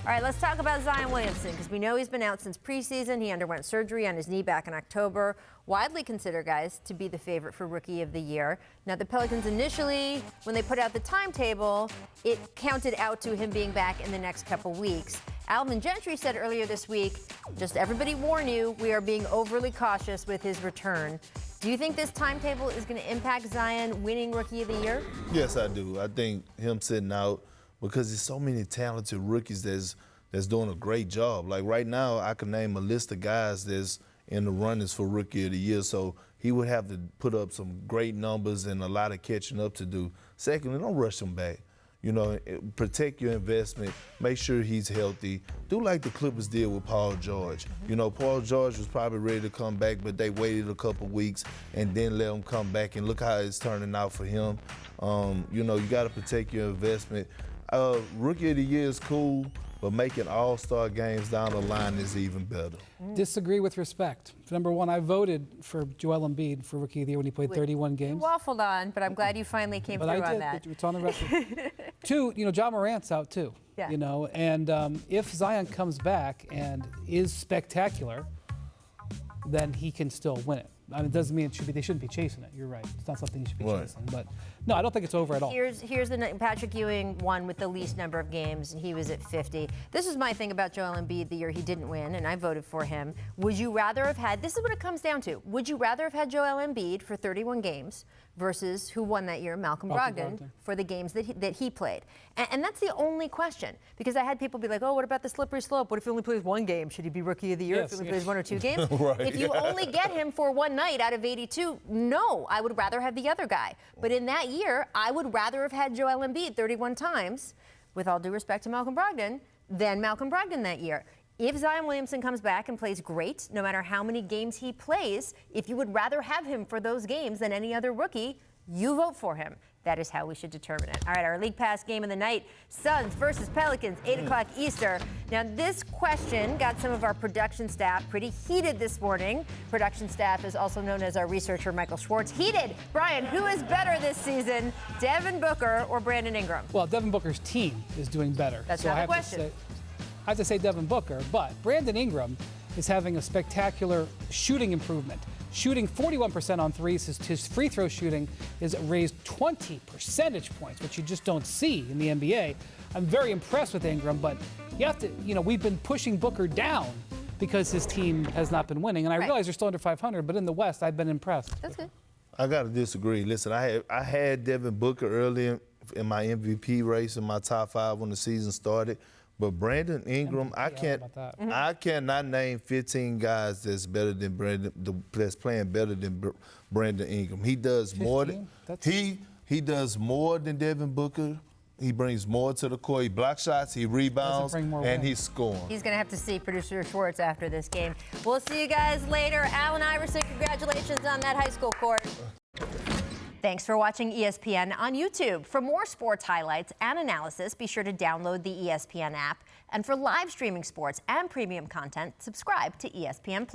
All right, let's talk about Zion Williamson, because we know he's been out since preseason. He underwent surgery on his knee back in October. Widely considered, guys, to be the favorite for Rookie of the Year. Now, the Pelicans initially, when they put out the timetable, it counted out to him being back in the next couple weeks. Alvin Gentry said earlier this week, just everybody warn you, we are being overly cautious with his return. Do you think this timetable is going to impact Zion winning Rookie of the Year? Yes, I do. I think him sitting out, because there's so many talented rookies that's doing a great job. Like right now, I can name a list of guys that's in the runnings for Rookie of the Year, so he would have to put up some great numbers and a lot of catching up to do. Secondly, don't rush him back. You know, protect your investment. Make sure he's healthy. Do like the Clippers did with Paul George. You know, Paul George was probably ready to come back, but they waited a couple weeks and then let him come back, and look how it's turning out for him. You know, you got to protect your investment. Rookie of the Year is cool, but making all-star games down the line is even better. Disagree with respect. Number one, I voted for Joel Embiid for Rookie of the Year when he played 31 games. You waffled on, but I'm glad you finally came through on that. It's on the record. Two, you know, Ja Morant's out too. Yeah. You know, and if Zion comes back and is spectacular, then he can still win it. I mean, it doesn't mean they shouldn't be chasing it. You're right. It's not something you should be chasing. But no, I don't think it's over at all. Here's the Patrick Ewing won with the least number of games, and he was at 50. This is my thing about Joel Embiid the year he didn't win, and I voted for him. Would you rather have had, this is what it comes down to, would you rather have had Joel Embiid for 31 games versus who won that year, Malcolm Brogdon, for the games that he played? And that's the only question, because I had people be like, oh, what about the slippery slope? What if he only plays one game? Should he be Rookie of the Year if he only plays one or two games? Right. If you only get him for one night out of 82, no, I would rather have the other guy. But in that year, I would rather have had Joel Embiid 31 times, with all due respect to Malcolm Brogdon, than Malcolm Brogdon that year. If Zion Williamson comes back and plays great, no matter how many games he plays, if you would rather have him for those games than any other rookie, you vote for him. That is how we should determine it. All right, our League Pass game of the night, Suns versus Pelicans, 8 o'clock Eastern. Now, this question got some of our production staff pretty heated this morning. Production staff is also known as our researcher, Michael Schwartz. Heated. Brian, who is better this season, Devin Booker or Brandon Ingram? Well, Devin Booker's team is doing better. That's not the question. I have to say Devin Booker, but Brandon Ingram is having a spectacular shooting improvement. Shooting 41% on threes. His free throw shooting is raised 20 percentage points, which you just don't see in the NBA. I'm very impressed with Ingram, but you have to, you know, we've been pushing Booker down because his team has not been winning. And I realize they're still under 500, but in the West, I've been impressed. That's good. I got to disagree. Listen, I had Devin Booker early in my MVP race in my top 5 when the season started. But Brandon Ingram, I cannot name 15 guys that's better than that's playing better than Brandon Ingram. He does 15? More than he does more than Devin Booker. He brings more to the court. He blocks shots, he rebounds, and he's scoring. He's going to have to see producer Schwartz after this game. We'll see you guys later. Allen Iverson, congratulations on that high school court. Thanks for watching ESPN on YouTube. For more sports highlights and analysis, be sure to download the ESPN app. And for live streaming sports and premium content, subscribe to ESPN+.